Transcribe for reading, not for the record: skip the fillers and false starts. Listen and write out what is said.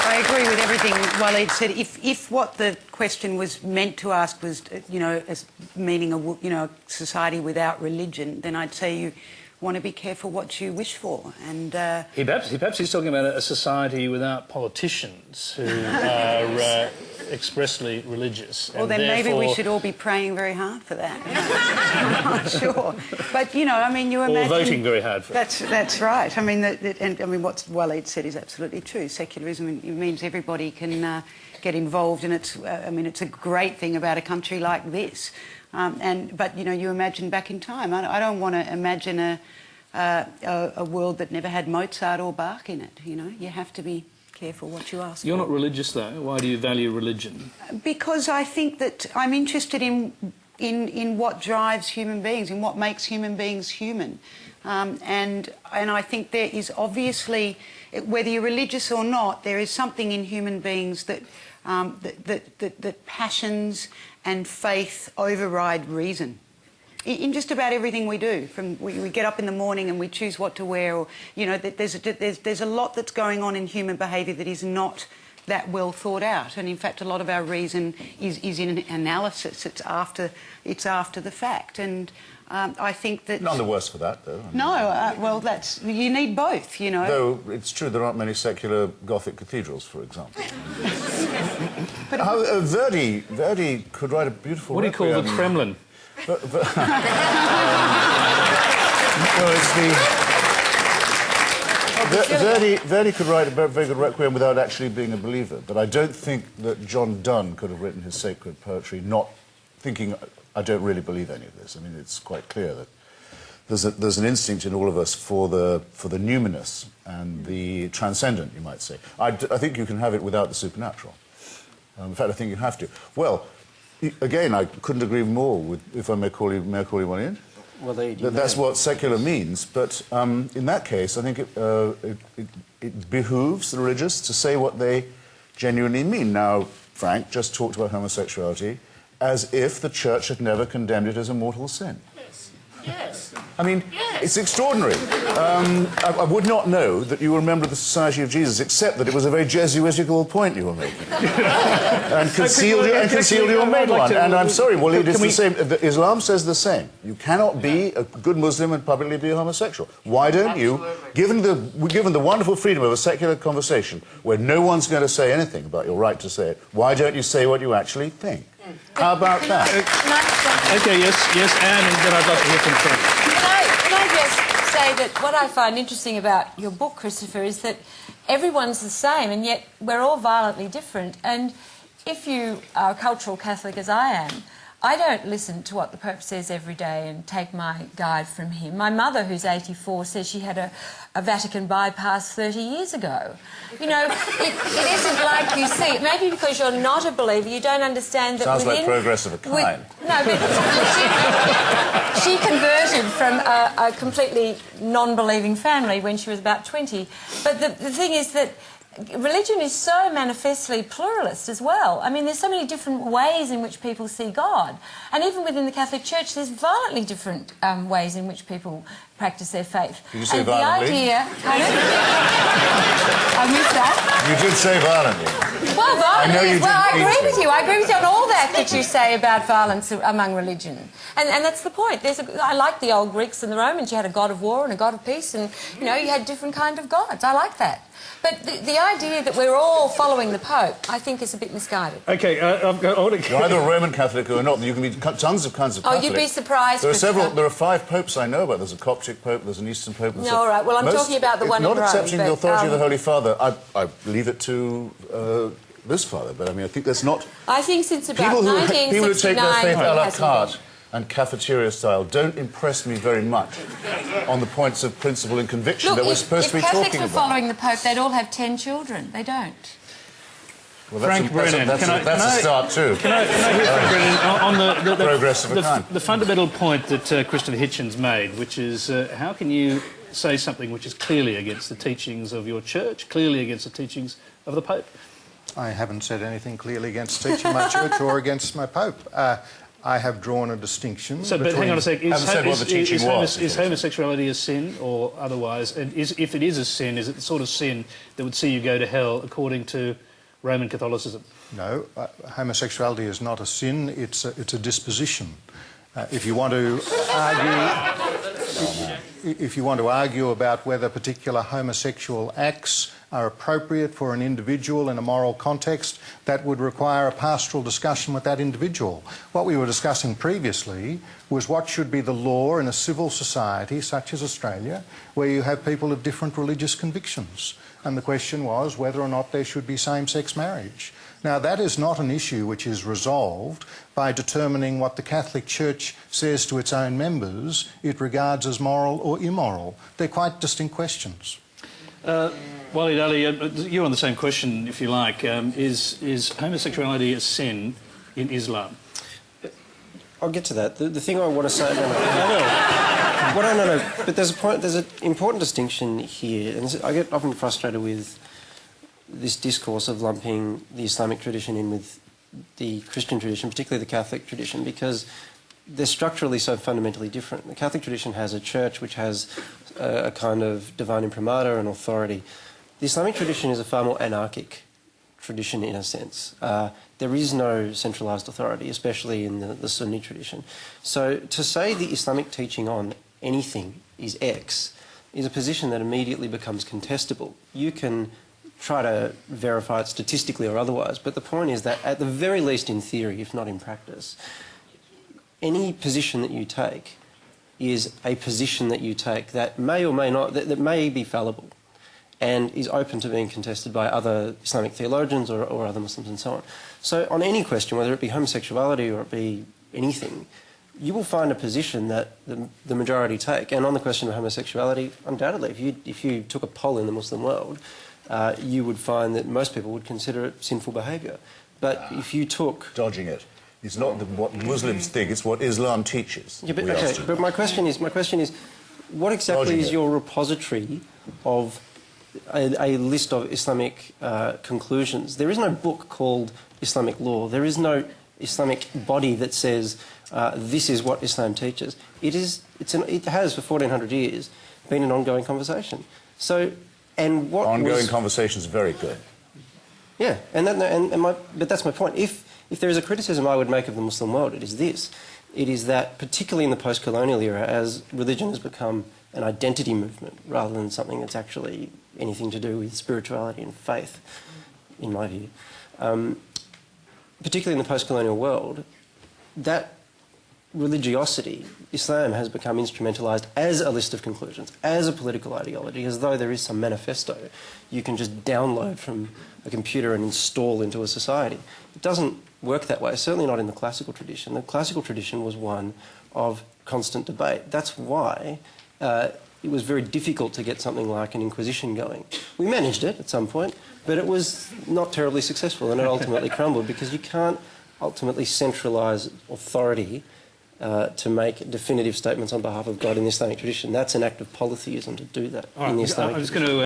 I agree with everything Waleed said. If what the question was meant to ask was, you know, as meaning a society without religion, then I'd say you want to be careful what you wish for. And perhaps he's talking about a society without politicians who are expressly religious. Well, then maybe we should all be praying very hard for that. I'm not sure, but you know, I mean, you imagine or voting very hard for it. That's right. I mean, I mean, what Waleed said is absolutely true. Secularism means everybody can get involved, and I mean, it's a great thing about a country like this. But you know, you imagine back in time. I don't want to imagine a world that never had Mozart or Bach in it. You know, you have to be careful what you ask. You're not religious, though. Why do you value religion? Because I think that I'm interested in what drives human beings, in what makes human beings human, and I think there is obviously, whether you're religious or not, there is something in human beings that that passions and faith override reason. In just about everything we do, from we get up in the morning and we choose what to wear, or you know, there's a lot that's going on in human behaviour that is not that well thought out, and in fact, a lot of our reason is in analysis. It's after the fact, and I think that none the worse for that, though. No, well, you need both, you know. Though it's true there aren't many secular Gothic cathedrals, for example. But Verdi could write a beautiful. What do you call the Kremlin? No, it's Verdi could write a very good requiem without actually being a believer, but I don't think that John Donne could have written his sacred poetry not thinking, I don't really believe any of this. I mean, it's quite clear that there's an instinct in all of us for the numinous and the transcendent, you might say. I think you can have it without the supernatural. In fact, I think you have to. Well, again, I couldn't agree more with, if I may call you one in. Well, that's what secular means. But in that case, I think it behooves the religious to say what they genuinely mean. Now, Frank just talked about homosexuality as if the Church had never condemned it as a mortal sin. Yes. I mean, it's extraordinary. I would not know that you were a member of the Society of Jesus, except that it was a very Jesuitical point you were making. and concealed your main one. And I'm sorry, well, it is the same. Islam says the same. You cannot be a good Muslim and publicly be a homosexual. Why don't you, given the wonderful freedom of a secular conversation, where no one's going to say anything about your right to say it, why don't you say what you actually think? How about that? OK, yes, Anne, and then I'd like to hear from Frank. Can I just say that what I find interesting about your book, Christopher, is that everyone's the same, and yet we're all violently different. And if you are a cultural Catholic, as I am, I don't listen to what the Pope says every day and take my guide from him. My mother, who's 84, says she had a Vatican bypass 30 years ago. You know, it isn't like you see it. Maybe because you're not a believer, you don't understand that Sounds like progress of a kind. No, but she converted from a completely non-believing family when she was about 20. But the thing is that religion is so manifestly pluralist as well. I mean, there's so many different ways in which people see God. And even within the Catholic Church, there's violently different ways in which people practice their faith. Did you say and violently? The idea... I missed that. You did say violently. Well, violently, I agree with you. I agree with you on all that you say about violence among religion. And that's the point. I like the old Greeks and the Romans. You had a god of war and a god of peace, and, you know, you had different kind of gods. I like that. But the idea that we're all following the Pope, I think, is a bit misguided. OK, You're either a Roman Catholic or not. You can be tons of kinds of Catholic. Oh, you'd be surprised. There are 5 popes I know about. There's a Coptic pope, there's an Eastern pope. No, all right. Well, I'm talking about the one in Rome. Not accepting the authority of the Holy Father. I leave it to this father, but I mean, I think that's not... I think since about 1969... People who take their faith a la carte and cafeteria style don't impress me very much on the points of principle and conviction that we're supposed to be talking about. If Catholics were following the Pope, they'd all have 10 children. They don't. Well, Frank Brennan, that's a start too. Can I hear Frank Brennan on progress of a kind? The fundamental point that Christopher Hitchens made, which is how can you say something which is clearly against the teachings of your church, clearly against the teachings of the Pope? I haven't said anything clearly against teaching my church or against my Pope. I have drawn a distinction. So, but hang on a sec. Haven't said what the teaching was. Is homosexuality a sin or otherwise? And if it is a sin, is it the sort of sin that would see you go to hell according to Roman Catholicism? No, homosexuality is not a sin. It's a disposition. If you want to argue about whether particular homosexual acts are appropriate for an individual in a moral context, that would require a pastoral discussion with that individual. What we were discussing previously was what should be the law in a civil society such as Australia, where you have people of different religious convictions. And the question was whether or not there should be same-sex marriage. Now, that is not an issue which is resolved by determining what the Catholic Church says to its own members it regards as moral or immoral. They're quite distinct questions. Walid Ali, you're on the same question, if you like. Is homosexuality a sin in Islam? I'll get to that. The thing I want to say... No. But there's an important distinction here, and I get often frustrated with this discourse of lumping the Islamic tradition in with the Christian tradition, particularly the Catholic tradition, because they're structurally so fundamentally different. The Catholic tradition has a church which has a kind of divine imprimatur and authority. The Islamic tradition is a far more anarchic tradition in a sense. There is no centralised authority, especially in the Sunni tradition. So to say the Islamic teaching on anything is X is a position that immediately becomes contestable. You can try to verify it statistically or otherwise, but the point is that at the very least in theory, if not in practice, any position that you take is a position that you take that may or may not, that may be fallible and is open to being contested by other Islamic theologians or other Muslims and so on. So on any question, whether it be homosexuality or it be anything, you will find a position that the majority take. And on the question of homosexuality, undoubtedly, if you took a poll in the Muslim world, you would find that most people would consider it sinful behaviour. But if you took... Dodging it. It's not what Muslims think, it's what Islam teaches. Yeah, but, okay, but my question is, what exactly is your repository of a list of Islamic conclusions? There is no book called Islamic law. There is no Islamic body that says this is what Islam teaches. It has for 1400 years been an ongoing conversation. So, and what ongoing conversation is very good. Yeah, but that's my point. If there is a criticism I would make of the Muslim world, it is this. It is that, particularly in the post-colonial era, as religion has become an identity movement rather than something that's actually anything to do with spirituality and faith, in my view, particularly in the post-colonial world, that religiosity, Islam has become instrumentalised as a list of conclusions, as a political ideology, as though there is some manifesto you can just download from a computer and install into a society. It doesn't work that way, certainly not in the classical tradition. The classical tradition was one of constant debate. That's why it was very difficult to get something like an Inquisition going. We managed it at some point, but it was not terribly successful, and it ultimately crumbled because you can't ultimately centralise authority to make definitive statements on behalf of God in the Islamic tradition. That's an act of polytheism to do that in the Islamic tradition.